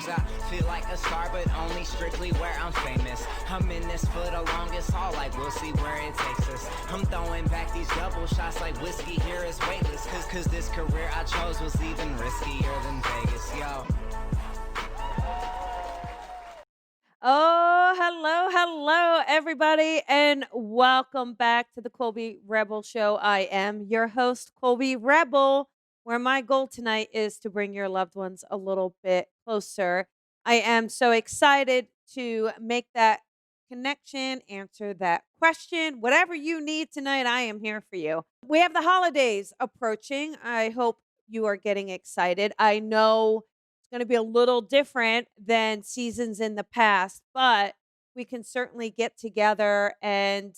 Cause I feel like a star, but only strictly where I'm famous. I'm in this for the longest haul, like we'll see where it takes us. I'm throwing back these double shots like whiskey here is weightless. Cause this career I chose was even riskier than Vegas, yo. Oh, hello, everybody, and welcome back to the Colby Rebel Show. I am your host, Colby Rebel, where my goal tonight is to bring your loved ones a little bit closer. I am so excited to make that connection, answer that question. Whatever you need tonight, I am here for you. We have the holidays approaching. I hope you are getting excited. I know going to be a little different than seasons in the past, but we can certainly get together in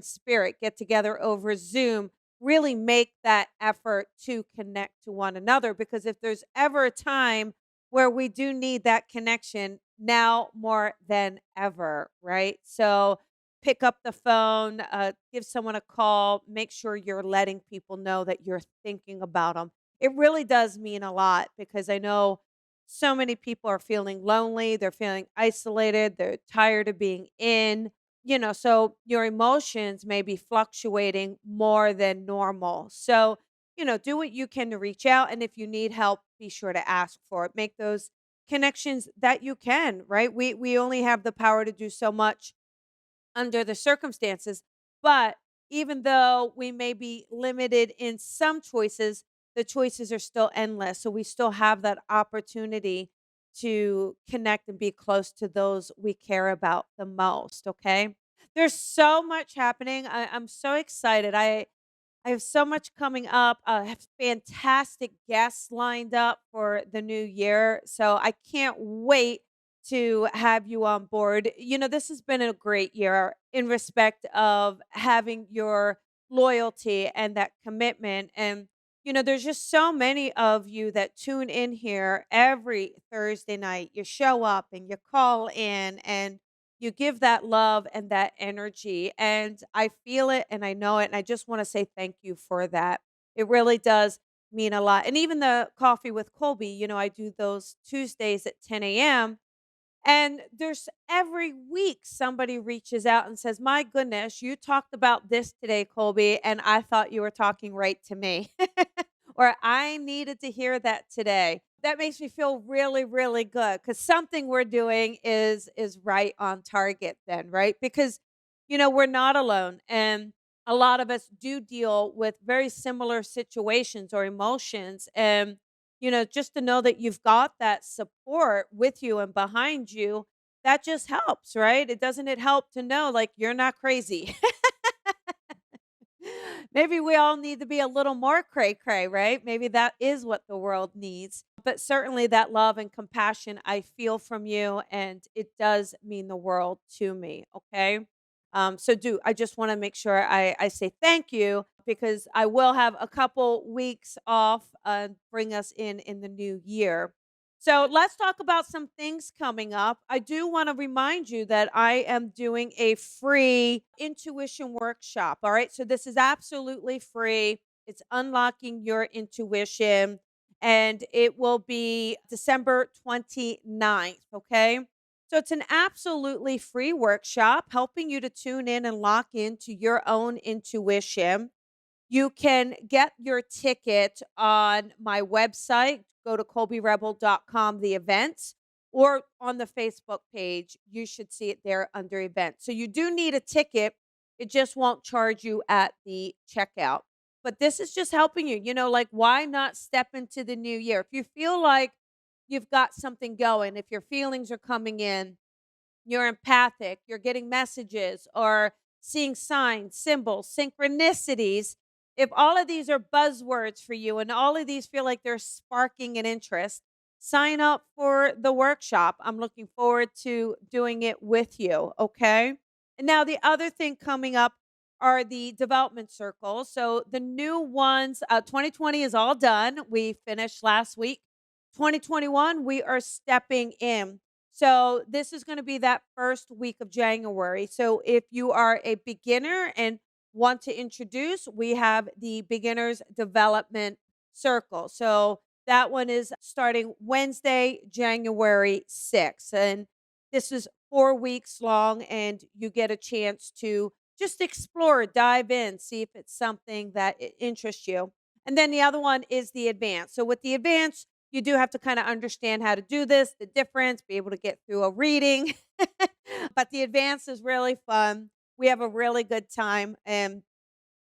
spirit, get together over Zoom, really make that effort to connect to one another. Because if there's ever a time where we do need that connection, now more than ever, right? So pick up the phone, give someone a call, make sure you're letting people know that you're thinking about them. It really does mean a lot because I know so many people are feeling lonely, they're feeling isolated, they're tired of being in, so your emotions may be fluctuating more than normal. So, do what you can to reach out. And if you need help, be sure to ask for it. Make those connections that you can, right? We only have the power to do so much under the circumstances. But even though we may be limited in some choices, the choices are still endless. So we still have that opportunity to connect and be close to those we care about the most. Okay. There's so much happening. I'm so excited. I have so much coming up. I have fantastic guests lined up for the new year. So I can't wait to have you on board. This has been a great year in respect of having your loyalty and that commitment. And, there's just so many of you that tune in here every Thursday night. You show up and you call in and you give that love and that energy, and I feel it and I know it, and I just wanna say thank you for that. It really does mean a lot, and even the Coffee with Colby, I do those Tuesdays at 10 a.m., and there's every week somebody reaches out and says, "My goodness, you talked about this today, Colby, and I thought you were talking right to me." Or I needed to hear that today. That makes me feel really, really good because something we're doing is right on target then, right? Because we're not alone. And a lot of us do deal with very similar situations or emotions. And just to know that you've got that support with you and behind you, that just helps, right? It help to know like you're not crazy. Maybe we all need to be a little more cray cray, right? Maybe that is what the world needs. But certainly that love and compassion I feel from you, and it does mean the world to me. Okay. I just want to make sure I say thank you because I will have a couple weeks off, bring us in the new year. So let's talk about some things coming up. I do want to remind you that I am doing a free intuition workshop. All right. So this is absolutely free. It's unlocking your intuition, and it will be December 29th. Okay. So it's an absolutely free workshop helping you to tune in and lock into your own intuition. You can get your ticket on my website. Go to colbyrebel.com, the events, or on the Facebook page. You should see it there under events. So you do need a ticket. It just won't charge you at the checkout. But this is just helping you. Like why not step into the new year? If you feel like you've got something going, if your feelings are coming in, you're empathic, you're getting messages or seeing signs, symbols, synchronicities. If all of these are buzzwords for you and all of these feel like they're sparking an interest, sign up for the workshop. I'm looking forward to doing it with you. Okay. And now, the other thing coming up are the development circles. So the new ones, 2020 is all done. We finished last week. 2021, we are stepping in. So this is going to be that first week of January. So if you are a beginner and want to introduce, we have the beginners development circle. So That one is starting Wednesday, January 6th. And this is 4 weeks long, and you get a chance to just explore, dive in, see if it's something that interests you. And then the other one is the advance. So with the advance, you do have to kind of understand how to do this, the difference, be able to get through a reading. But the advance is really fun. We have a really good time. And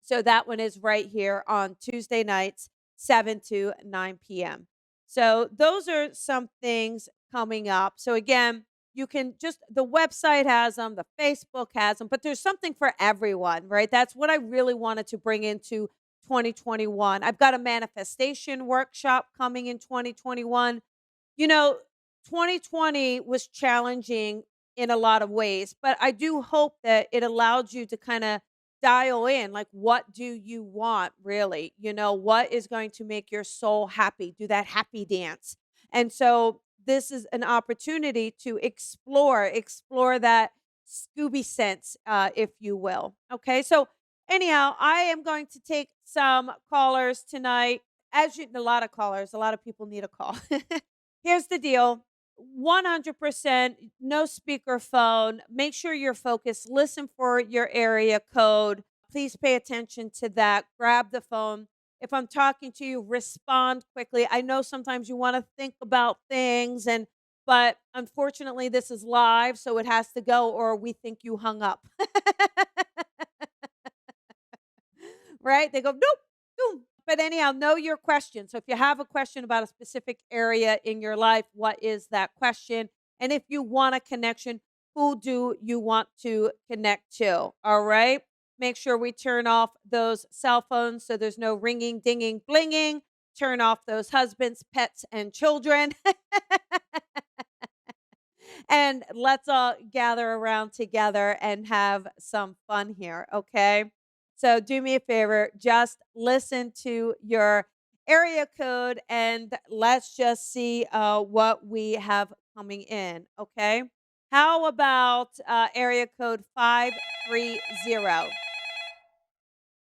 so that one is right here on Tuesday nights, 7 to 9 p.m. So those are some things coming up. So again, you can just, the website has them, the Facebook has them, but there's something for everyone, right? That's what I really wanted to bring into 2021. I've got a manifestation workshop coming in 2021. You know, 2020 was challenging in a lot of ways, but I do hope that it allowed you to kind of dial in, like, what do you want really? What is going to make your soul happy? Do that happy dance. And so this is an opportunity to explore that Scooby sense, if you will. Okay. So anyhow, I am going to take some callers tonight. A lot of callers, a lot of people need a call. Here's the deal. 100% no speakerphone. Make sure you're focused. Listen for your area code. Please pay attention to that. Grab the phone. If I'm talking to you, respond quickly. I know sometimes you want to think about things, but unfortunately this is live, so it has to go or we think you hung up. Right? They go, nope, boom. But anyhow, know your question. So if you have a question about a specific area in your life, what is that question? And if you want a connection, who do you want to connect to? All right. Make sure we turn off those cell phones so there's no ringing, dinging, blinging. Turn off those husbands, pets, and children. And let's all gather around together and have some fun here, okay? So do me a favor, just listen to your area code and let's just see what we have coming in, okay? How about area code 530?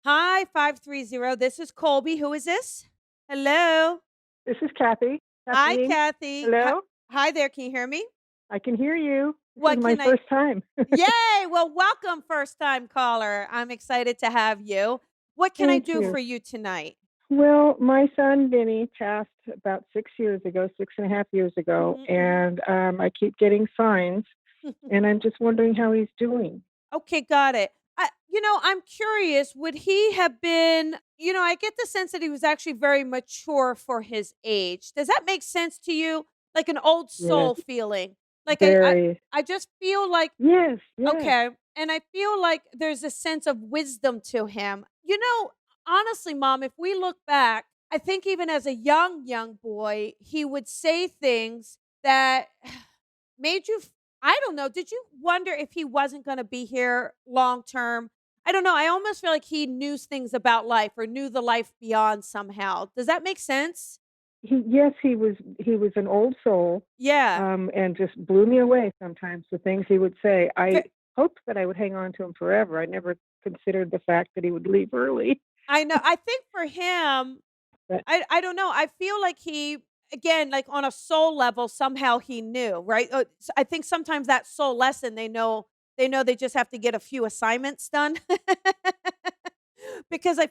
Hi, 530. This is Colby. Who is this? Hello. This is Kathy. Hi, Kathleen. Kathy. Hello? Hi there. Can you hear me? I can hear you. This What is my can I first time. Yay! Well, welcome, first time caller. I'm excited to have you. What can I Thank do you. for you tonight? Well, my son Vinny passed about 6 years ago, 6.5 years ago, Mhm, and I keep getting signs, mhm. and I'm just wondering how he's doing. Okay, got it. I'm curious, would he have been, I get the sense that he was actually very mature for his age. Does that make sense to you? Like an old Yes, soul feeling. Like very. I just feel like Yes, yes. okay. And I feel like there's a sense of wisdom to him. Honestly, mom, if we look back, I think even as a young boy, he would say things that made you, I don't know, did you wonder if he wasn't going to be here long term? I don't know. I almost feel like he knew things about life or knew the life beyond somehow. Does that make sense? Yes, he was an old soul, Yeah. and just blew me away sometimes, the things he would say. I Ve- hoped that I would hang on to him forever. I never considered the fact that he would leave early. I know. I think for him, But I don't know. I feel like he, again, like on a soul level, somehow he knew, right? I think sometimes that soul lesson, they know they just have to get a few assignments done. Because yes, I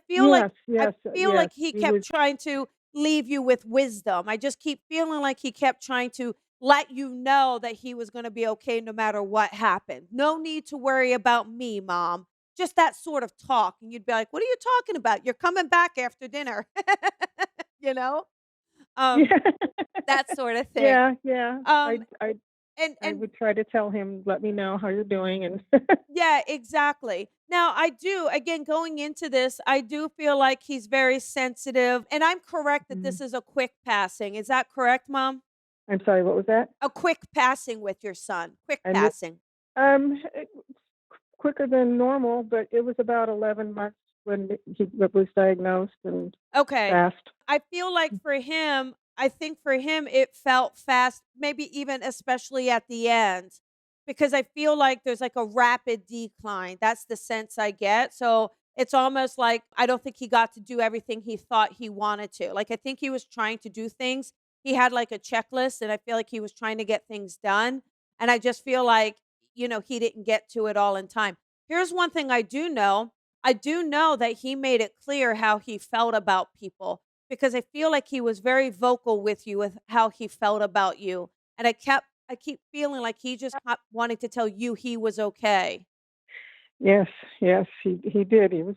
yes, feel yes, like he he was. kept trying to leave you with wisdom. I just keep feeling like he kept trying to let you know that he was going to be okay no matter what happened. No need to worry about me, mom. Just that sort of talk. And you'd be like, "What are you talking about? You're coming back after dinner." you know? Um, Yeah. that sort of thing. Yeah, yeah. Um, I and would try to tell him, "Let me know how you're doing," and yeah, exactly. Now, I do, again, going into this, I do feel like he's very sensitive. And I'm correct that Mhm. this is a quick passing. Is that correct, mom? I'm sorry, what was that? A quick passing with your son. Quick I mi passing. it quicker than normal, but it was about 11 months when he was diagnosed and Okay. fast. I feel like for him, I think for him it felt fast, maybe even especially at the end, because I feel like there's like a rapid decline. That's the sense I get. So It's almost like I don't think he got to do everything he thought he wanted to. Like, I think he was trying to do things. He had, like, a checklist, and I feel like he was trying to get things done, and I just feel like, he didn't get to it all in time. Here's one thing I do know. I do know that he made it clear how he felt about people, because I feel like he was very vocal with you with how he felt about you, and I keep feeling like he just kept wanting to tell you he was okay. Yes, yes, he did. He was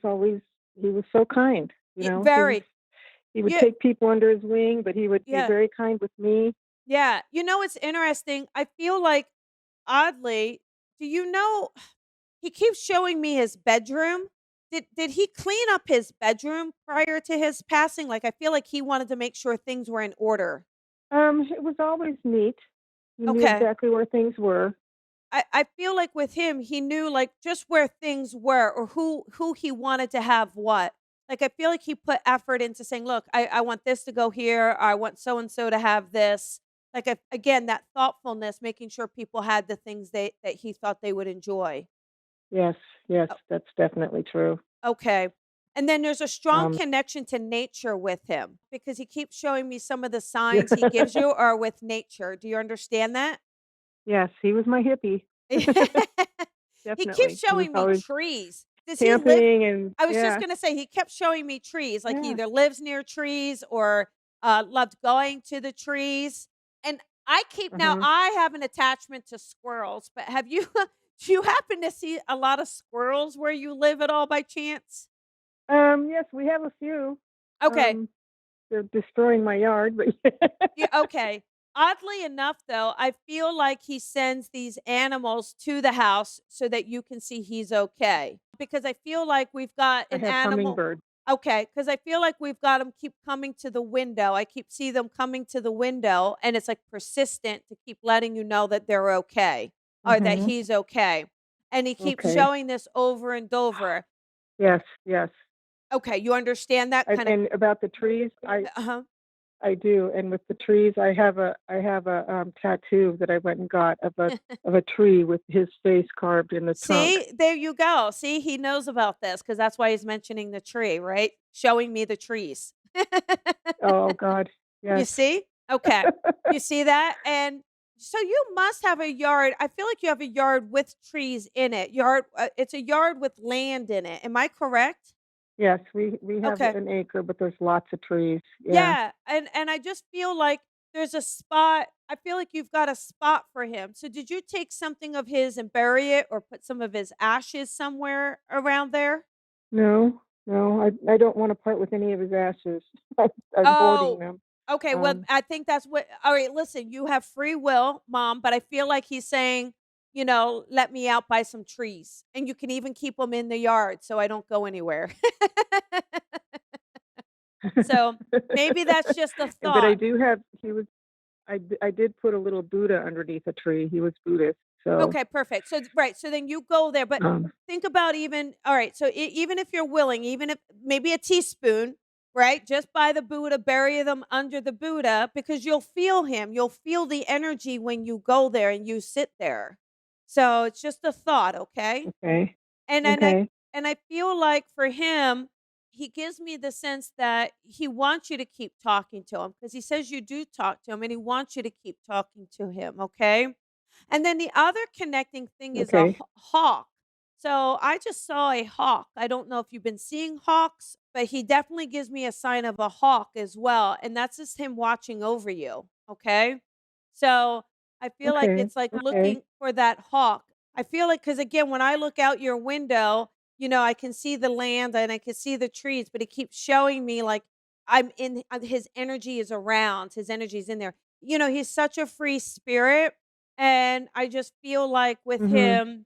so kind. Very. He would Yeah, take people under his wing, but he would be yeah. very kind with me. Yeah, it's interesting. I feel like oddly, do you know he keeps showing me his bedroom. Did he clean up his bedroom prior to his passing? Like I feel like he wanted to make sure things were in order. It was always neat. He knew Okay. exactly where things were. I feel like with him, he knew like just where things were or who he wanted to have what. Like I feel like he put effort into saying, "Look, I want this to go here. Or I want so and so to have this." Like again, that thoughtfulness, making sure people had the things that he thought they would enjoy. Yes, yes, O- that's definitely true. Okay. And then there's a strong Um, connection to nature with him because he keeps showing me some of the yeah, signs he gives you are with nature. Do you understand that? yes, he was my hippie. He keeps Definitely. He was showing me always trees. Does he live camping and I was just yeah, gonna say he kept showing me trees, like he yeah. either lives near trees or, loved going to the trees, and Uh-huh. I have an attachment to squirrels, but have you do you happen to see a lot of squirrels where you live at all by chance? Yes, we have a few. Okay. Um, they're destroying my yard, but Yeah, okay. Oddly enough, though, I feel like he sends these animals to the house so that you can see he's okay. Because I feel like we've got I an have animal. hummingbirds. Okay, because I feel like we've got them keep coming to the window. I keep see them coming to the window, and it's like persistent to keep letting you know that they're okay or that Mhm. he's okay. And he keeps Okay. showing this over and over. Yes, yes. Okay, you understand that kind of. And about the trees, Uh huh. I do. And with the trees, I have a tattoo that I went and got of a tree with his face carved in the trunk. See, there you go. See, he knows about this because that's why he's mentioning the tree, right? Showing me the trees. Oh God, You yes. see? Okay. You see that? And so you must have a yard. I feel like you have a yard with trees in it. It's a yard with land in it. Am I correct? Yes, we have Okay. an acre, but there's lots of trees. Yeah. Yeah, and I just feel like there's a spot. I feel like you've got a spot for him. So did you take something of his and bury it or put some of his ashes somewhere around there? No, no, I don't want to part with any of his ashes. I'm hoarding Oh, them. okay, well, Um, I think that's what all right, listen, you have free will, mom, but I feel like he's saying, "Let me out by some trees, and you can even keep them in the yard so I don't go anywhere." So, maybe that's just a but I thought. do have. I did put a little Buddha underneath a tree. He was Buddhist, so Okay, perfect. So right, so then you go there, but um, think about even all right, so even if you're willing, even if maybe a teaspoon, right? Just by the Buddha, bury them under the Buddha because you'll feel him. You'll feel the energy when you go there and you sit there. So it's just a thought, okay? okay, And and I okay, and I feel like for him, he gives me the sense that he wants you to keep talking to him because he says you do talk to him and he wants you to keep talking to him, okay? And then the other connecting thing is a okay. hawk. So I just saw a hawk. I don't know if you've been seeing hawks, but he definitely gives me a sign of a hawk as well. And that's just him watching over you. Okay. So I feel like Okay, it's like okay. looking for that hawk. I feel like, because again, when I look out your window, I can see the land and I can see the trees, but it keeps showing me like I'm in his energy is around, his energy is in there. He's such a free spirit and I just feel like with Mhm. him,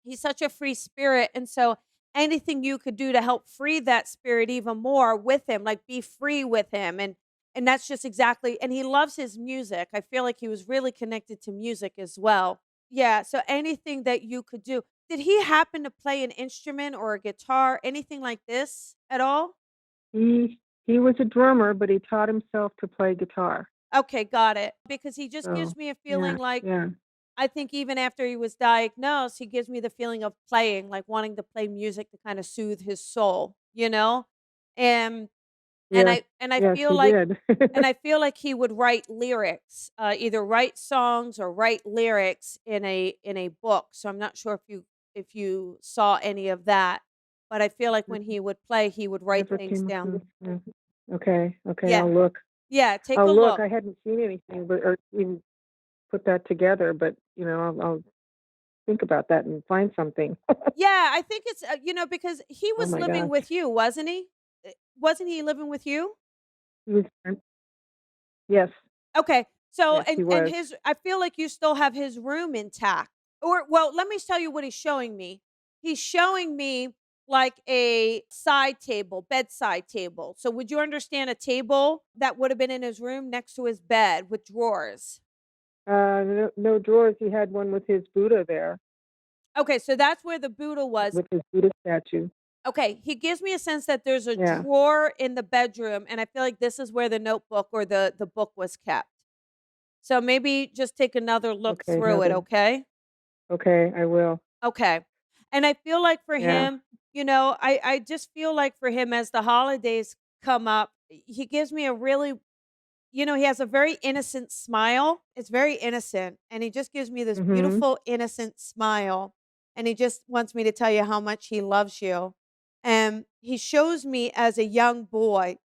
he's such a free spirit. And so anything you could do to help free that spirit even more with him, like be free with him. And that's just exactly and he loves his music. I feel like he was really connected to music as well. Yeah. So anything that you could do. Did he happen to play an instrument or a guitar, anything like this at all? He was a drummer, but he taught himself to play guitar. Okay, got it. Because he just gives So me a feeling yeah, like yeah. I think even after he was diagnosed, he gives me the feeling of playing, like wanting to play music to kind of soothe his soul, you know? And and Yes, I yes, feel he like did. he would write lyrics, either write songs or write lyrics in a book. So I'm not sure if you saw any of that, but I feel like when he would play, he would write Never things came down. across. Yeah. Okay, okay, Yeah. I'll look. Yeah, take a I'll look. look. I hadn't seen anything, but or even put that together. But I'll think about that and find something. Yeah, I think it's, because he Oh was my living gosh. with you, wasn't he? Wasn't he living with you? He was, yes, Okay. So yes, he and was. his I feel like you still have his room intact. Or well, let me tell you what he's showing me. He's showing me like a side table, bedside table. So would you understand a table that would have been in his room next to his bed with drawers? No, no drawers. He had one with his Buddha there, Okay, so that's where the Buddha was. with his Buddha statue. Okay, he gives me a sense that there's a Yeah. drawer in the bedroom, and I feel like this is where the notebook or the book was kept. So maybe just take another look Okay. through it, Another. okay? Okay, I will. Okay. And I feel like for Yeah. him, I just feel like for him as the holidays come up, he gives me a really, he has a very innocent smile. It's very innocent. And he just gives me this Mhm. beautiful, innocent smile. And he just wants me to tell you how much he loves you. And he shows me as a young boy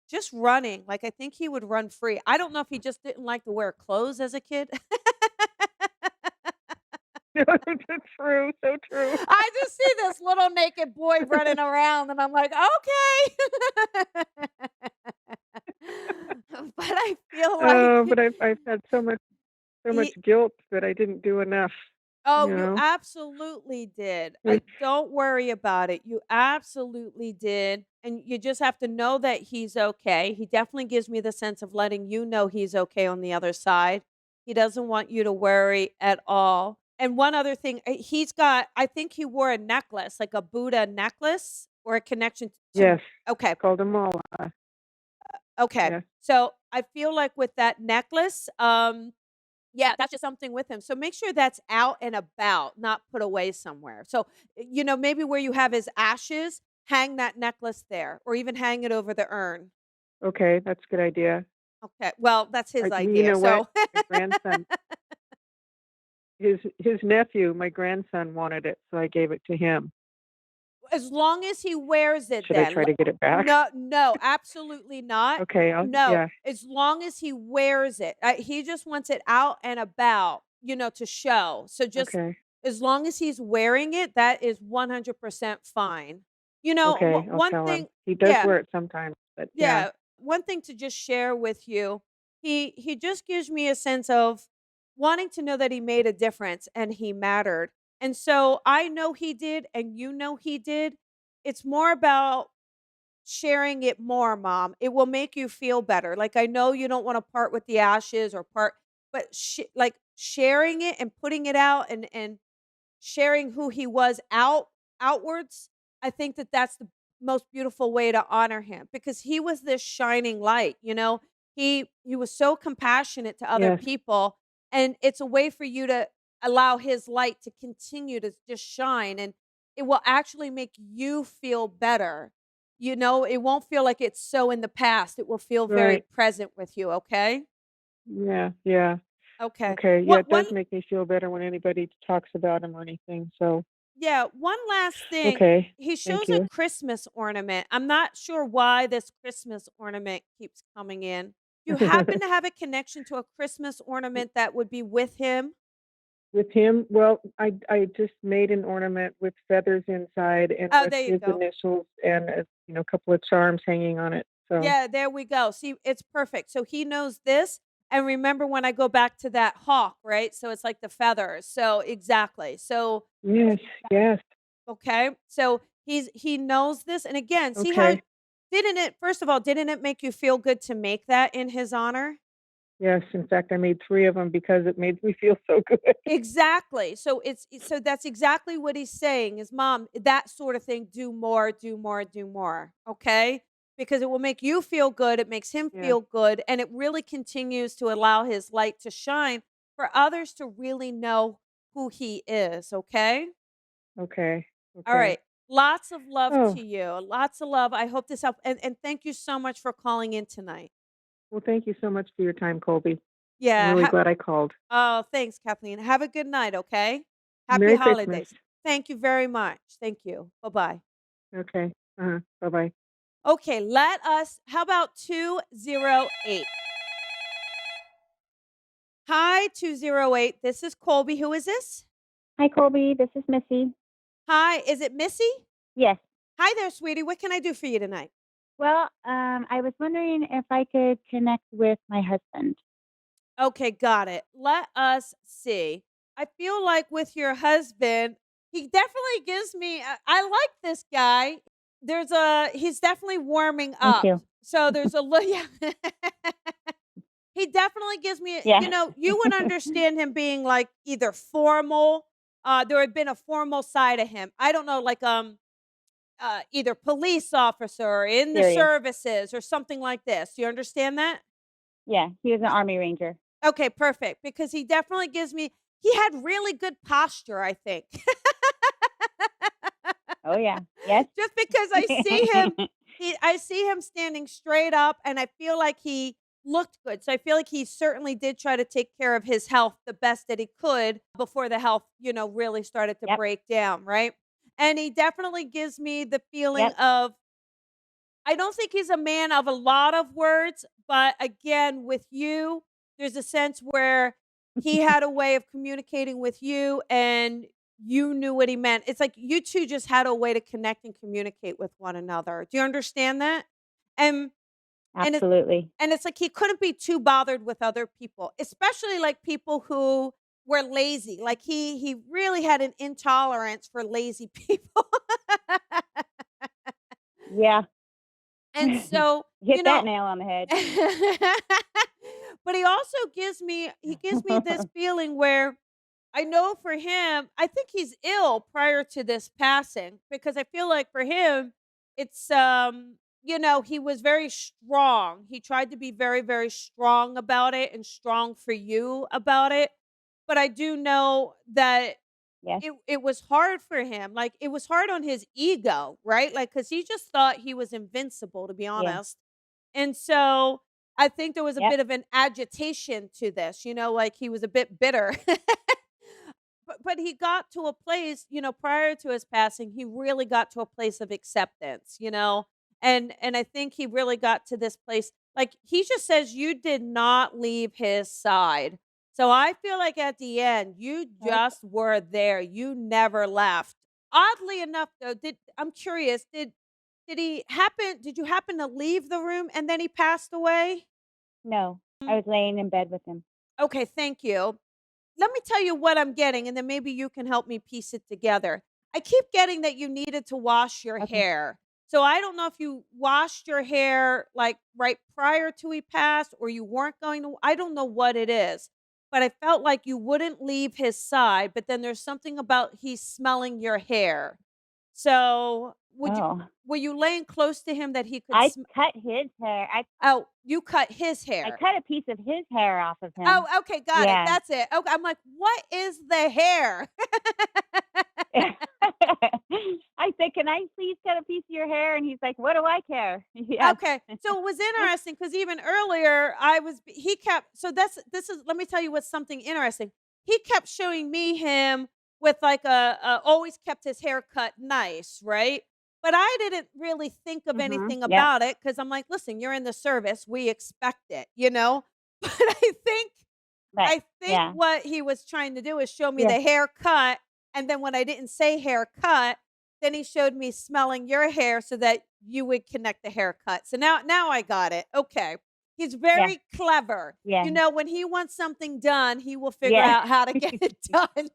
just running. Like I think he would run free. I don't know if he just didn't like to wear clothes as a kid. True. So true. I just see this little naked boy running around, and I'm like, "Okay." But I feel like But I've had so much he guilt that I didn't do enough. You Oh, you know. absolutely did. It's, Don't worry about it. You absolutely did, and you just have to know that he's okay. He definitely gives me the sense of letting you know he's okay on the other side. He doesn't want you to worry at all. And one other thing, I think he wore a necklace, like a Buddha necklace or a connection to yes, okay, called them all. okay. Yeah. So, I feel like with that necklace, yeah, that's just something with him. So make sure that's out and about, not put away somewhere. So, maybe where you have his ashes, hang that necklace there or even hang it over the urn. Okay, that's a good idea. Okay. Well, that's his You idea. know what? So, My grandson, his nephew, my grandson wanted it, so I gave it to him. as long as he wears it Should I then. try to get it back? No, no, absolutely not. Okay, No, yeah. as long as he wears it. He just wants it out and about, to show. So just Okay. as long as he's wearing it, that is 100% fine. Okay, I'll One tell him. thing, He does yeah, wear it sometimes, but yeah. yeah, one thing to just share with you, he just gives me a sense of wanting to know that he made a difference and he mattered. And so I know he did and you know he did. It's more about sharing it more, mom. It will make you feel better. Like I know you don't want to part with the ashes or part but like sharing it and putting it out and sharing who he was outwards, I think that that's the most beautiful way to honor him because he was this shining light, He was so compassionate to other Yes, people and it's a way for you to allow his light to continue to just shine and it will actually make you feel better. It won't feel like it's so in the past. It will feel very right. present with you, okay? Yeah, yeah. Okay. Okay, yeah, What it does one make me feel better when anybody talks about him or anything, so Yeah, one last thing. okay. He Thank shows a you. Christmas ornament. I'm not sure why this Christmas ornament keeps coming in. Do you happen to have a connection to a Christmas ornament that would be with him? With him, well, I just made an ornament with feathers inside and Oh, with there you his go. initials and a couple of charms hanging on it. So, Yeah, there we go. See, it's perfect. So he knows this. And remember when I go back to that hawk, right? So it's like the feathers. So exactly. So yes, yes. okay. So he knows this. And again, see how Okay. didn't it first of all, didn't it make you feel good to make that in his honor? Yes, in fact, I made 3 of them because it made me feel so good. Exactly. So that's exactly what he's saying is, "Mom, that sort of thing, do more, do more, do more." Okay? Because it will make you feel good, it makes him Yes, feel good, and it really continues to allow his light to shine for others to really know who he is, okay? Okay. All Okay. right. Lots of love Oh, to you. Lots of love. I hope this helped. And thank you so much for calling in tonight. well, thank you so much for your time, Colby. I'm Yeah. really glad I called. Oh, thanks, Kathleen. Have a good night, okay? Happy Merry Christmas. holidays. Thank you very much. Thank you. Bye-bye. Okay. Bye-bye. Okay, how about 208? Hi, 208. This is Colby. Who is this? Hi, Colby. This is Missy. Hi, is it Missy? Yes. Hi there, sweetie. What can I do for you tonight? Well, I was wondering if I could connect with my husband. Okay, got it. Let us see. I feel like with your husband, he definitely gives me I like this guy. He's definitely warming Thank up. you. So there's a little yeah. He definitely gives me, Yeah. you would understand him being like either formal, there had been a formal side of him. I don't know, like either police officer or in the Serious. services or something like this. Do you understand that? Yeah. He was an Army Ranger. Okay, perfect. Because he definitely gives me he had really good posture, I think. Oh, yeah. Yes. Just because I see him standing straight up and I feel like he looked good. So I feel like he certainly did try to take care of his health the best that he could before the health, really started to Yep. break down, right? And he definitely gives me the feeling Yep. of I don't think he's a man of a lot of words, but again, with you, there's a sense where he had a way of communicating with you and you knew what he meant. It's like you two just had a way to connect and communicate with one another. Do you understand that? And and it's Absolutely. and it's like he couldn't be too bothered with other people, especially like people who were lazy. Like he really had an intolerance for lazy people. Yeah. And so, Hit that nail on the head. but he gives me this feeling where I know for him, I think he's ill prior to this passing because I feel like for him, it's he was very strong. He tried to be very, very strong about it and strong for you about it. But I do know that Yes. it was hard for him. Like it was hard on his ego, right? Like cuz he just thought he was invincible to be Yeah. honest. And so I think there was a Yep. bit of an agitation to this, like he was a bit bitter. But he got to a place, prior to his passing, he really got to a place of acceptance. And I think he really got to this place. Like he just says you did not leave his side. So I feel like at the end, you Okay. just were there. You never left. Oddly enough, though, I'm curious, did you happen to leave the room and then he passed away? No. I Mm. was laying in bed with him. Okay, thank you. Let me tell you what I'm getting, and then maybe you can help me piece it together. I keep getting that you needed to wash your Okay. hair. So I don't know if you washed your hair like right prior to he passed or you weren't going to, I don't know what it is. But I felt like you wouldn't leave his side, but then there's something about he's smelling your hair. So Oh. were you laying close to him that he could I cut his hair. Oh, you cut his I hair. cut a piece of his hair off of Oh, him. okay, got it. Yeah. That's it. Okay, I'm like, what is the hair? I said, "Can I please cut a piece of your hair?" And he's like, "What do I care?" Yes. Okay. So it was interesting because even earlier he kept so this is let me tell you what's something interesting. He kept showing me him with like always kept his hair cut nice, right? But I didn't really think of Mhm. anything Yep. about it because I'm like, listen, you're in the service, we expect it. But I think Right. I think Yeah. what he was trying to do is show me Yeah. the haircut, and then when I didn't say haircut, then he showed me smelling your hair so that you would connect the haircut. So now I got it. Okay. He's Yeah. very clever. Yeah. When he wants something done, he will figure Yeah. out how to get it done.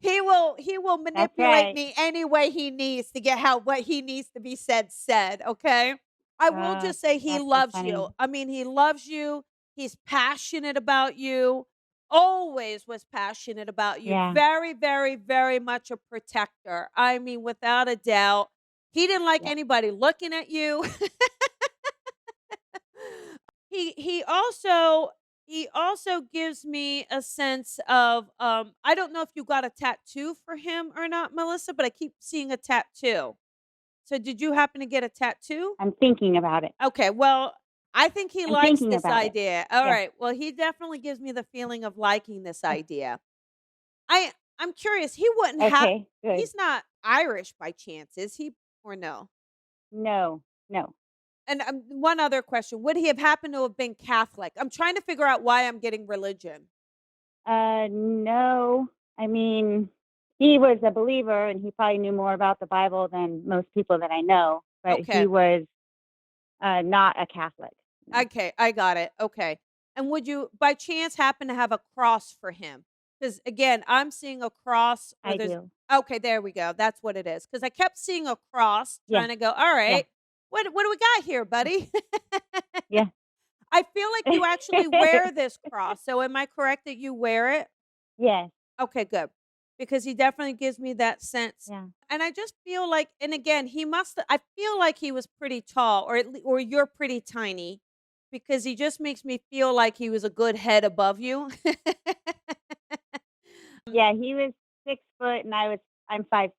He will That's manipulate right. me any way he needs to get how what he needs to be said, okay? I will Oh, just say he that's so loves funny. you. I mean, he loves you. He's passionate about you. Always was passionate about you. Yeah. Very, very, very much a protector. I mean, without a doubt. He didn't like Yeah. anybody looking at you. He also He also gives me a sense of I don't know if you got a tattoo for him or not, Melissa, but I keep seeing a tattoo. So did you happen to get a tattoo? I'm thinking about it. Okay, well, I think he I'm likes thinking this about it. idea. All Yeah. right. Well, he definitely gives me the feeling of liking this Yeah. idea. I'm curious. He wouldn't have. Okay, good. He's not Irish by chance, is he? Or no? No, no. And one other question: would he have happened to have been Catholic? I'm trying to figure out why I'm getting religion. No. I mean, he was a believer and he probably knew more about the Bible than most people that I know, but he Okay. was not a Catholic. No. Okay, I got it. Okay. And would you, by chance, happen to have a cross for him? Because again, I'm seeing a cross where I there's. do. Okay, there we go. That's what it is. Because I kept seeing a cross, Yeah, trying to go. All yeah, right, what do we got here, buddy? yeah. I feel like you actually wear this cross. So am I correct that you wear it? Yes, Okay, good. Because he definitely gives me that sense. yeah. And I just feel like, and again, I feel like he was pretty tall, or you're pretty tiny, because he just makes me feel like he was a good head above you. Yeah, he was 6 foot and I'm 5'6",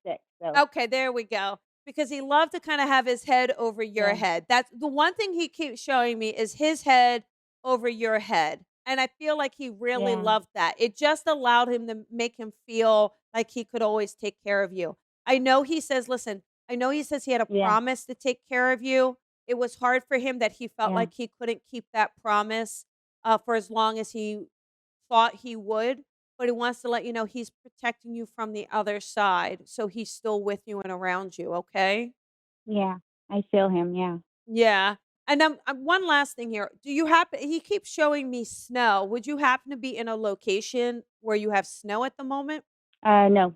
so Okay, there we go. Because he loved to kind of have his head over your yeah, head. That's the one thing he keeps showing me is his head over your head. And I feel like he really yeah, loved that. It just allowed him to make him feel like he could always take care of you. I know he says, listen, I know he says he had a yeah, promise to take care of you. It was hard for him that he felt yeah, like he couldn't keep that promise for as long as he thought he would, but he wants to let you know he's protecting you from the other side. So he's still with you and around you, okay? yeah. I feel him, yeah. Yeah. And one last thing here. Do you happen he keeps showing me snow. Would you happen to be in a location where you have snow at the moment? No.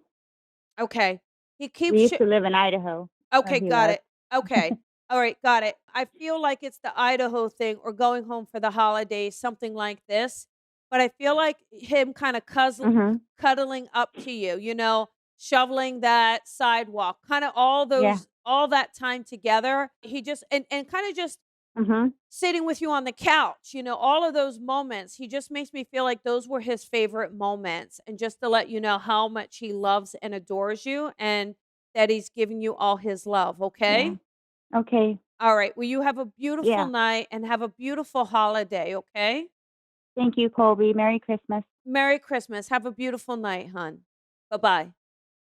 Okay. He We keeps used to live in Idaho where Okay, he got was. it. Okay. All right, got it. I feel like it's the Idaho thing or going home for the holidays, something like this. But I feel like him kind of Mhm. cuddling up to you, shoveling that sidewalk, kind of Yeah. all that time together. He just and kind of just Mhm. sitting with you on the couch, all of those moments. He just makes me feel like those were his favorite moments. And just to let you know how much he loves and adores you and that he's giving you all his love, Yeah. okay? Okay. All right. Well, you have a beautiful Yeah. night and have a beautiful holiday, okay? Thank you, Colby. Merry Christmas. Merry Christmas. Have a beautiful night, hon. Bye-bye.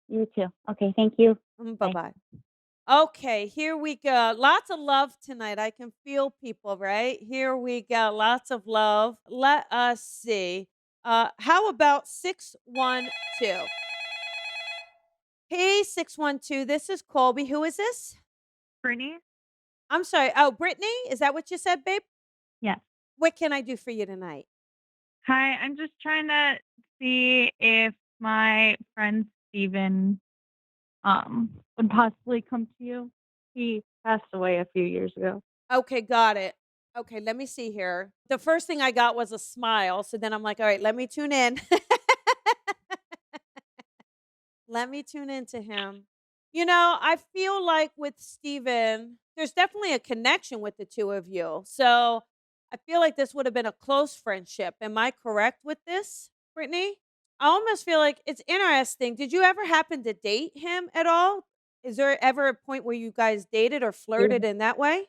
You too. Okay, thank you. Bye. Bye-bye. Okay, here we go. Lots of love tonight. I can feel people, right? Here we go. Lots of love. Let us see. How about 612? Hey, 612. This is Colby. Who is this? Brittany? I'm sorry. Oh, Brittany? Is that what you said, babe? Yes. What can I do for you tonight? Hi, I'm just trying to see if my friend Steven would possibly come to you. He passed away a few years ago. Okay, got it. Okay, let me see here. The first thing I got was a smile. So then I'm like, all right, let me tune in. Let me tune into him. I feel like with Steven, there's definitely a connection with the two of you. So I feel like this would have been a close friendship. Am I correct with this, Brittany? I almost feel like it's interesting. Did you ever happen to date him at all? Is there ever a point where you guys dated or flirted in that way?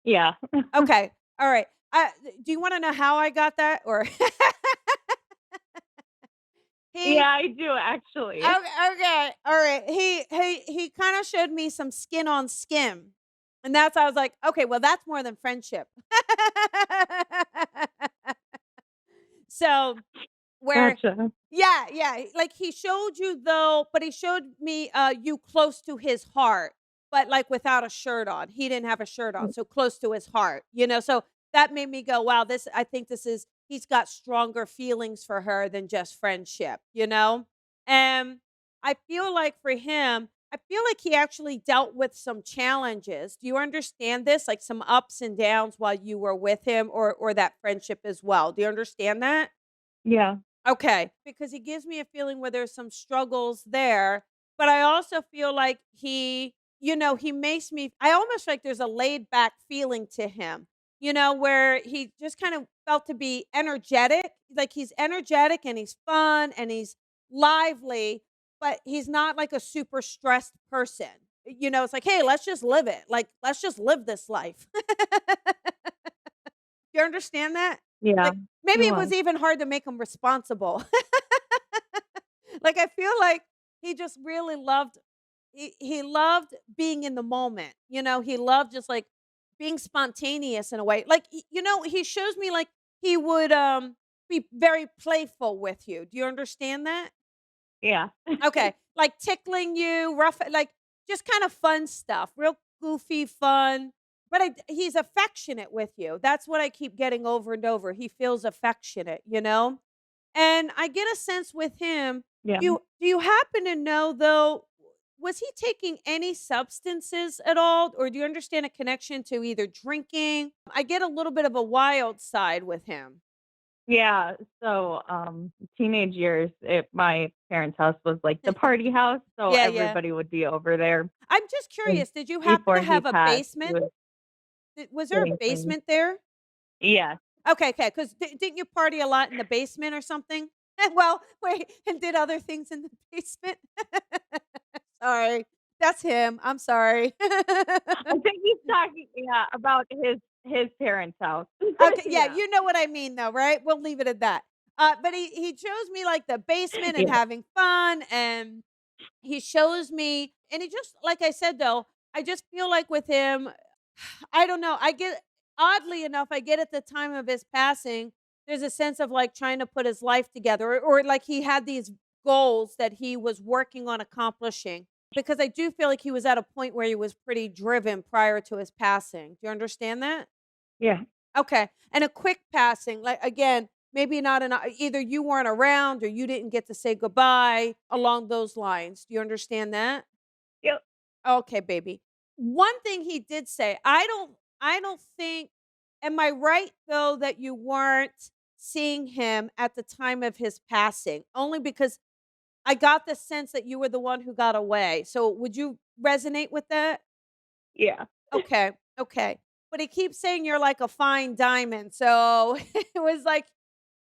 Yeah. Okay. All right. Do you want to know how I got that or he Yeah, I do actually. okay. All right. He kind of showed me some skin on skin. And that's I was like, okay, well that's more than friendship. So where Gotcha. yeah, like he showed you though, but he showed me you close to his heart, but like without a shirt on. He didn't have a shirt on, so close to his heart, So that made me go, wow, I think this is he's got stronger feelings for her than just friendship. And I feel like for him, I feel like he actually dealt with some challenges. Do you understand this? Like some ups and downs while you were with him or that friendship as well. Do you understand that? Yeah. Okay, because he gives me a feeling where there's some struggles there, but I also feel like he makes me I almost feel like there's a laid back feeling to him. where he just kind of felt to be energetic. Like he's energetic and he's fun and he's lively, but he's not like a super stressed person. It's like, hey, let's just live it. Like, let's just live this life. You understand that? Yeah, Like, he maybe it was was. even hard to make him responsible. Like, I feel like he just really loved he loved being in the moment, he loved just, like, being spontaneous in a way. Like, he shows me, like, he would, be very playful with you. Do you understand that? Yeah. Okay, like tickling you, like, just kind of fun stuff, real goofy fun, but he's affectionate with you. That's what I keep getting over and over. He feels affectionate, And I get a sense with him. Yeah. Do you happen to know though, was he taking any substances at all, or do you understand a connection to either drinking? I get a little bit of a wild side with him. Yeah, so, teenage years, my parents' house was like the party house, so Yeah, yeah. everybody would be over there. I'm just And curious, did you happen before to he have a passed, he basement? was Was there a getting clean. basement there? Yeah. Okay, okay. Because didn't you party a lot in the basement or something? Well, wait, and did other things in the basement? Sorry, that's him. I'm sorry. I think he's talking, yeah, about his parents' house. Okay, yeah, Yeah. you know what I mean, though, right? We'll leave it at that. But he shows me like the basement and Yeah. having fun, and he shows me, and he just like I said though, I just feel like with him, I don't know. I get oddly enough, I get at the time of his passing, there's a sense of like trying to put his life together, or like he had these goals that he was working on accomplishing. Because I do feel like he was at a point where he was pretty driven prior to his passing. Do you understand that? Yeah. Okay. And a quick passing, like again, maybe not either you weren't around or you didn't get to say goodbye along those lines. Do you understand that? Yep. Okay, baby. One thing he did say, I don't think, am I right though that you weren't seeing him at the time of his passing? Only because I got the sense that you were the one who got away. So would you resonate with that? Yeah. Okay. Okay. But he keeps saying you're like a fine diamond. So it was like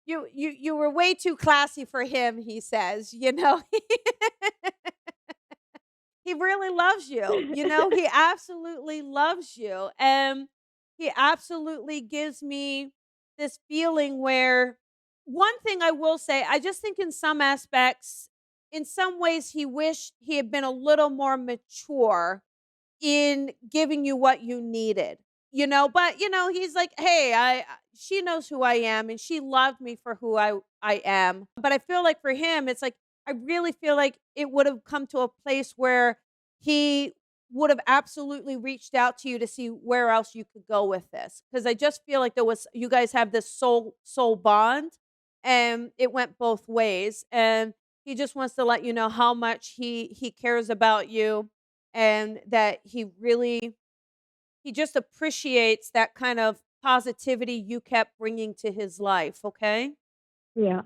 you were way too classy for him, he says. He really loves you. He absolutely loves you. And he absolutely gives me this feeling where one thing I will say, I just think in some aspects, in some ways, he wished he had been a little more mature in giving you what you needed. But he's like, "Hey, she knows who I am and she loved me for who I am." But I feel like for him it's like I really feel like it would have come to a place where he would have absolutely reached out to you to see where else you could go with this, cuz I just feel like you guys have this soul bond and it went both ways, and he just wants to let you know how much he cares about you, and that he just appreciates that kind of positivity you kept bringing to his life, okay? Yeah.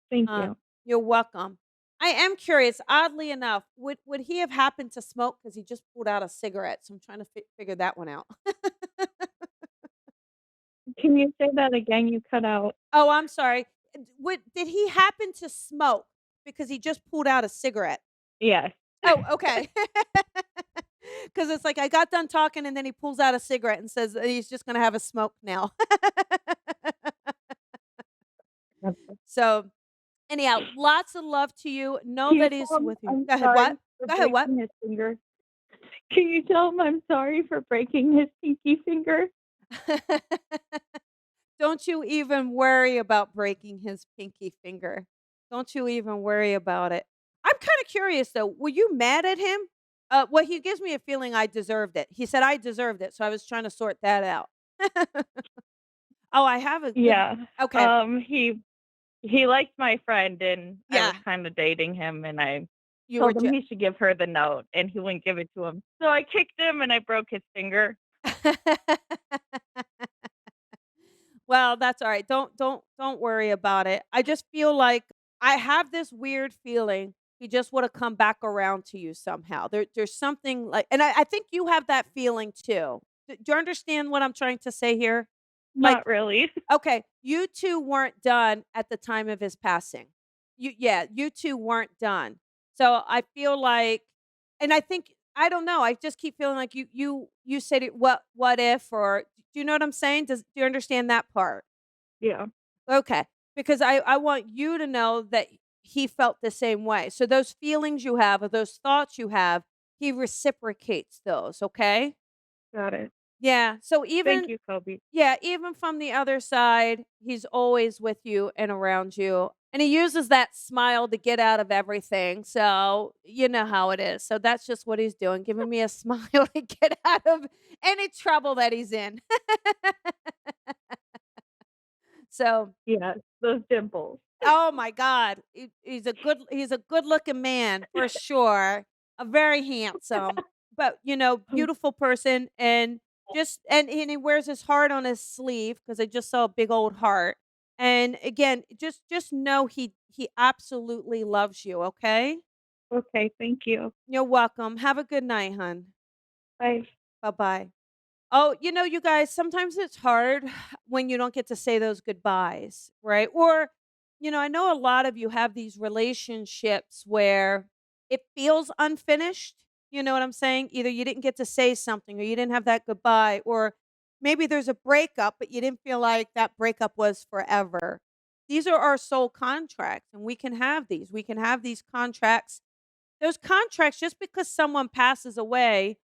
Thank Uh, you. you're welcome. I am curious, oddly enough, would he have happened to smoke? Because he just pulled out a cigarette, so I'm trying to figure that one out. Can you say that again? You cut out. Oh, I'm sorry. Did he happen to smoke? Because he just pulled out a cigarette. Yes. Oh, okay. Because it's like I got done talking, and then he pulls out a cigarette and says that he's just gonna have a smoke now. Okay. So, anyhow, lots of love to you. Know Can you that tell he's him with you. I'm Go ahead, what? sorry for Go ahead, what? breaking his finger? Can you tell him I'm sorry for breaking his pinky finger? Don't you even worry about breaking his pinky finger. Don't you even worry about it. I'm kinda curious, though. Were you mad at him? Well, he gives me a feeling I deserved it. He said I deserved it, so I was trying to sort that out. Oh, I have a good. Yeah. Okay. He liked my friend, and I was Yeah. kinda dating him, and I You were told him he should give her the note, and he wouldn't give it to him. So I kicked him, and I broke his finger. Well, that's all right. Don't worry about it. I just feel like I have this weird feeling he just would have come back around to you somehow. There's something like, and I think you have that feeling too. Do you understand what I'm trying to say here? Like, Not really. okay, you 2 weren't done at the time of his passing. You 2 weren't done. So, I feel like and I think I don't know, I just keep feeling like you said it, "What if," or do you know what I'm saying? Do you understand that part? Yeah. Okay, because I want you to know that he felt the same way. So those feelings you have or those thoughts you have, he reciprocates those, okay? Got it. Yeah, so Thank even you, Colby. yeah, even from the other side, he's always with you and around you. And he uses that smile to get out of everything. So, you know how it is. So that's just what he's doing, giving me a smile to get out of any trouble that he's in. So, Yes, those dimples. oh my god, he's a good-looking man for sure, a very handsome, but, beautiful person, and and he wears his heart on his sleeve because I just saw a big old heart, and again, just know he absolutely loves you, okay? Okay, thank you. You're welcome. Have a good night, hon. Bye. Bye-bye. Oh, you guys, sometimes it's hard when you don't get to say those goodbyes, right? Or, I know a lot of you have these relationships where it feels unfinished. You know what I'm saying? Either you didn't get to say something or you didn't have that goodbye, or maybe there's a breakup, but you didn't feel like that breakup was forever. These are our soul contracts, and we can have these. We can have these contracts. Those contracts, just because someone passes away,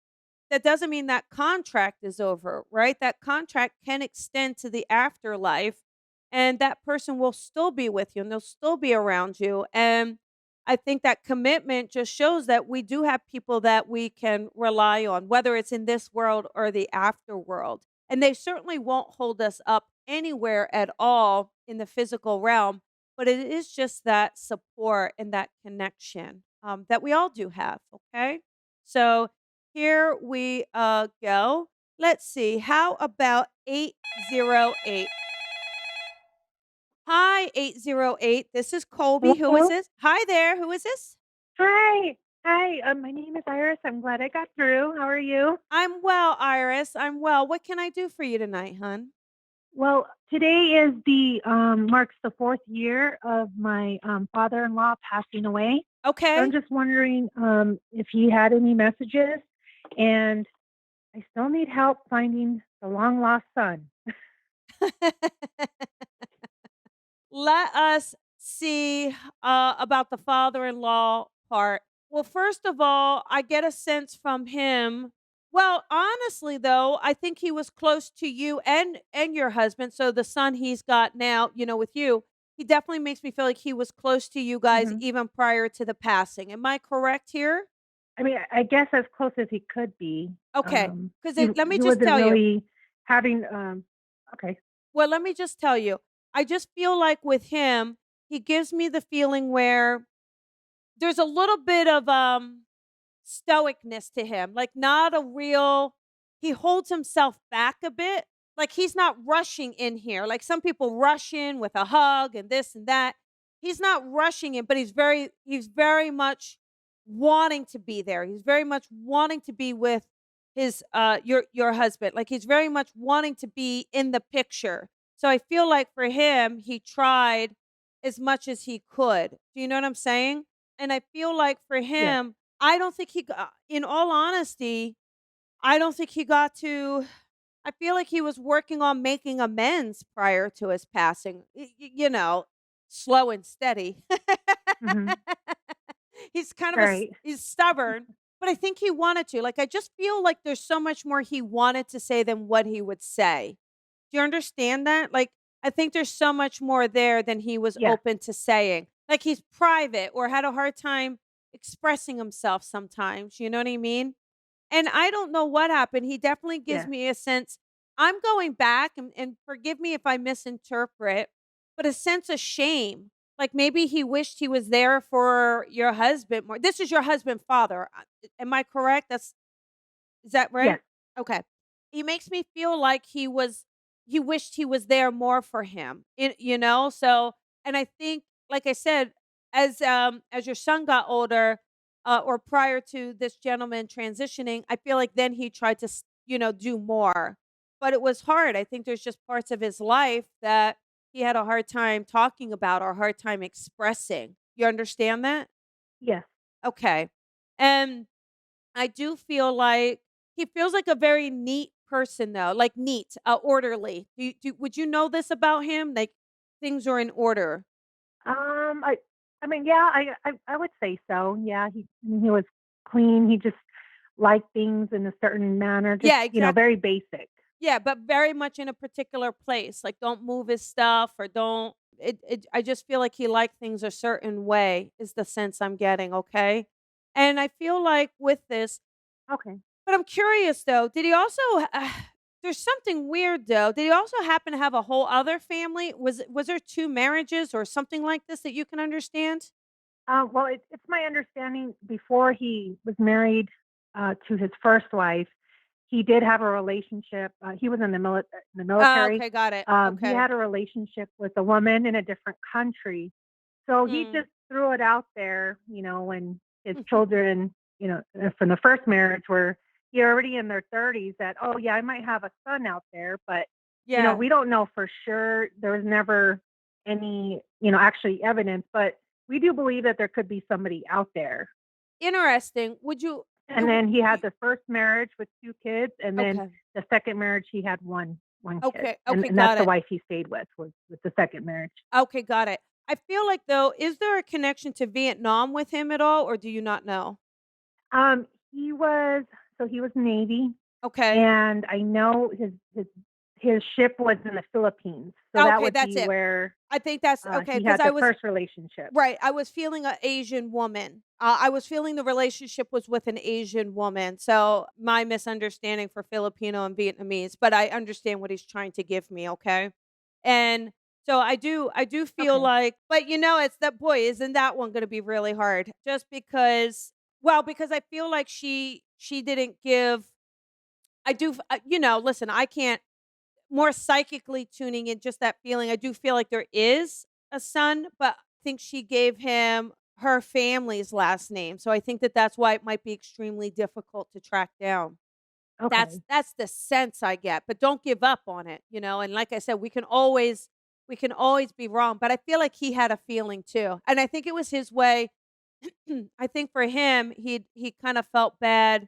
that doesn't mean that contract is over, right? That contract can extend to the afterlife, and that person will still be with you and they'll still be around you. And I think that commitment just shows that we do have people that we can rely on, whether it's in this world or the afterworld. And they certainly won't hold us up anywhere at all in the physical realm, but it is just that support and that connection that we all do have. Okay. So, here we go. Let's see. How about 808? Hi, 808. This is Colby. Who is Hello? this? Hi there. Who is this? Hi. Hi, my name is Iris. I'm glad I got through. How are you? I'm well, Iris. I'm well. What can I do for you tonight, hon? Well, today is the marks the 4th year of my father-in-law passing away. So I'm Okay. just wondering if he had any messages, and I still need help finding the long lost son. Let us see about the father in law part. Well, first of all, I get a sense from him. Well, honestly, though, I think he was close to you and your husband. So the son he's got now, with you, he definitely makes me feel like he was close to you guys Hmm. even prior to the passing. Am I correct here? I mean, I guess as close as he could be. Okay, because He let me he just wasn't tell you. really having. Okay. Well, let me just tell you. I just feel like with him, he gives me the feeling where there's a little bit of stoicness to him, like not a real he holds himself back a bit. Like he's not rushing in here. Like some people rush in with a hug and this and that. He's not rushing in, but he's very much wanting to be there. He's very much wanting to be with his your husband. Like he's very much wanting to be in the picture. So I feel like for him, he tried as much as he could. Do you know what I'm saying? And I feel like for Yes. him, I don't think he got in all honesty, I don't think he got to I feel like he was working on making amends prior to his passing. Slow and steady. Hmm. He's kind of Right. he's stubborn, but I think he wanted to. Like I just feel like there's so much more he wanted to say than what he would say. Do you understand that? Like I think there's so much more there than he was Yeah. open to saying. Like he's private or had a hard time expressing himself sometimes, you know what I mean? And I don't know what happened. He definitely gives Yeah. me a sense I'm going back and forgive me if I misinterpret, but a sense of shame. Like maybe he wished he was there for your husband more. This is your husband father. Am I correct? Is that Yes. right? Okay. He makes me feel like he wished he was there more for him. So and I think like I said as your son got older or prior to this gentleman transitioning, I feel like then he tried to do more. but it was hard. I think there's just parts of his life that he had a hard time talking about or a hard time expressing. You understand that? Yes. Okay. And I do feel like he feels like a very neat person though, like neat, orderly. Would you know this about him? Like things are in order. I mean, yeah, I would say so. Yeah, he was clean. He just liked things in a certain manner, just Yeah, exactly. very basic. Yeah, but very much in a particular place. Like don't move his stuff or don't I just feel like he liked things a certain way is the sense I'm getting, okay? And I feel like with this, Okay. but I'm curious though, did he also there's something weird though. Did he also happen to have a whole other family? Was there two marriages or something like this that you can understand? Well, it's my understanding before he was married to his first wife, he did have a relationship. He was in the Oh, military. okay, got it. He Okay. had a relationship with a woman in a different country. So he Mm. just threw it out there, when his Mhm. children, from the first marriage were he already in their 30s that, oh, yeah, I might have a son out there, but, Yeah. we don't know for sure. There was never any, actually evidence, but we do believe that there could be somebody out there. Interesting. Would you And then he had you the first marriage with 2 kids, and then okay. the second marriage, he had one kid, Okay. and Okay, that's got the it. wife he stayed with the second marriage. Okay, got it. I feel like though, is there a connection to Vietnam with him at all, or do you not know? He was he was Navy, Okay. and I know his ship was in the Philippines, so that Okay, would that's be it. where, I think that's okay he because had I the was first relationship. right. I was feeling an Asian woman. I was feeling the relationship was with an Asian woman. So my misunderstanding for Filipino and Vietnamese, but I understand what he's trying to give me. Okay, and so I do feel Okay. like, but it's that boy. Isn't that one going to be really hard? Just because, well, because I feel like she didn't give. I do, listen, I can't more psychically tuning in, just that feeling. I do feel like there is a son, but I think she gave him her family's last name. So I think that that's why it might be extremely difficult to track down. That's Okay. that's the sense I get, but don't give up on it. And like I said, we can always be wrong, but I feel like he had a feeling too. And I think it was his way. I think for him, he kind of felt bad.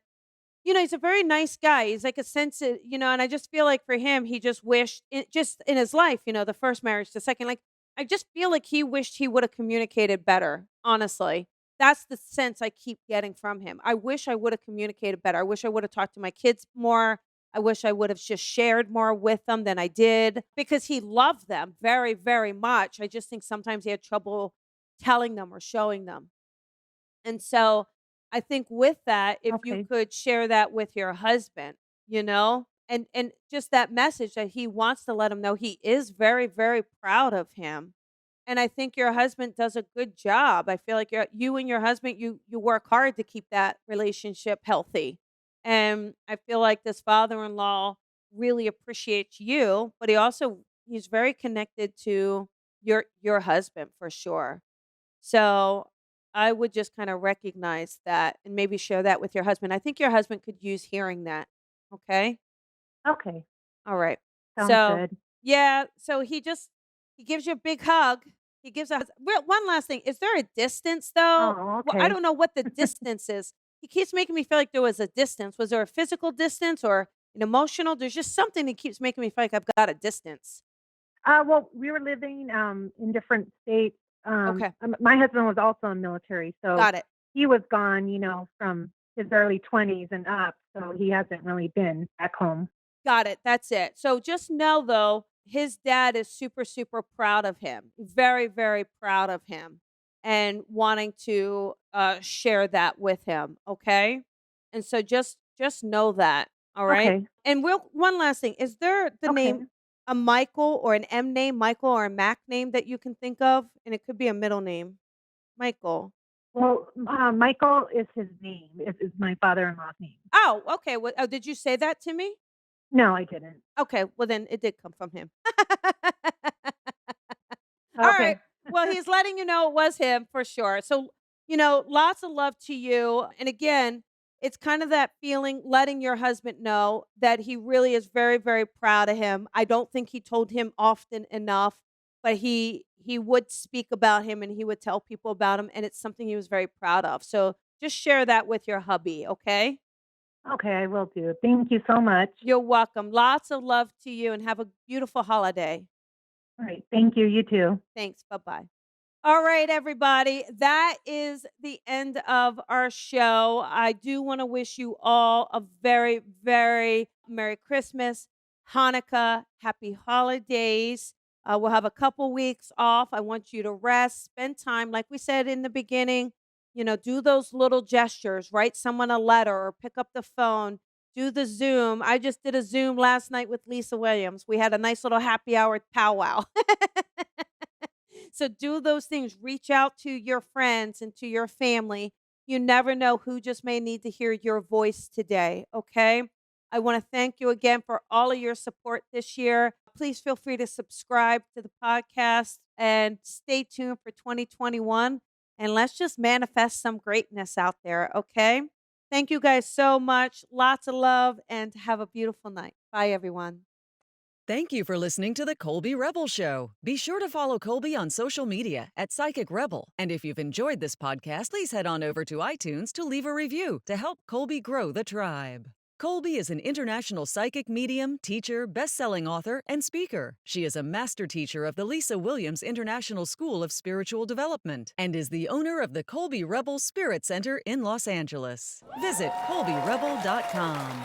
He's a very nice guy. He's like a and I just feel like for him, he just wished just in his life, the first marriage, the second, like I just feel like he wished he would have communicated better, honestly. That's the sense I keep getting from him. I wish I would have communicated better. I wish I would have talked to my kids more. I wish I would have just shared more with them than I did because he loved them very, very much. I just think sometimes he had trouble telling them or showing them. And so I think with that, if you Okay. could share that with your husband, and just that message that he wants to let him know he is very, very proud of him. And I think your husband does a good job. I feel like you and your husband, you work hard to keep that relationship healthy. And I feel like this father-in-law really appreciates you, but he's very connected to your husband for sure. So, I would just kinda recognize that and maybe share that with your husband. I think your husband could use hearing that, okay? Okay. Alright. Sounds So good. yeah, so he gives you a big hug. He gives a well, one last thing, is there a distance, though? Oh, Well, I okay. don't know what the distance is. He keeps making me feel like there was a distance. Was there a physical distance or an emotional? There's just something that keeps making me feel like I've got a distance. Well, we were living in different states. Okay, My husband was also in military, so got it. he was gone, from his early 20s and up, so he hasn't really been back home. Got it, that's it. So just know though, his dad is super, super proud of him. Very, very proud of him and wanting to share that with him, okay? And so just know that, all right? Okay. And one last thing, is there the name Okay. a Michael or an M name, Michael or a Mac name that you can think of? And it could be a middle name. Michael. Well, Michael is his name. Is my father-in-law's name. Oh, okay. Oh, did you say that to me? No, I didn't. Okay, well then it did come from him. All right. Okay. Well, he's letting you know it was him for sure. So, lots of love to you. And again, it's kind of that feeling, letting your husband know that he really is very, very proud of him. I don't think he told him often enough, but he would speak about him and he would tell people about him, and it's something he was very proud of. So just share that with your hubby, okay? Okay, I will do. Thank you so much. You're welcome. Lots of love to you and have a beautiful holiday. All right. Thank you. You too. Thanks. Bye-bye. All right, everybody. That is the end of our show. I do want to wish you all a very, very Merry Christmas, Hanukkah, Happy Holidays. We'll have a couple weeks off. I want you to rest, spend time. Like we said in the beginning, do those little gestures, write someone a letter or pick up the phone, do the Zoom. I just did a Zoom last night with Lisa Williams. We had a nice little happy hour powwow. So do those things. Reach out to your friends and to your family. You never know who just may need to hear your voice today, okay? I want to thank you again for all of your support this year. Please feel free to subscribe to the podcast and stay tuned for 2021. And let's just manifest some greatness out there, okay? Thank you guys so much. Lots of love and have a beautiful night. Bye, everyone. Thank you for listening to the Colby Rebel Show. Be sure to follow Colby on social media at Psychic Rebel. And if you've enjoyed this podcast, please head on over to iTunes to leave a review to help Colby grow the tribe. Colby is an international psychic medium, teacher, best-selling author, and speaker. She is a master teacher of the Lisa Williams International School of Spiritual Development and is the owner of the Colby Rebel Spirit Center in Los Angeles. Visit colbyrebel.com.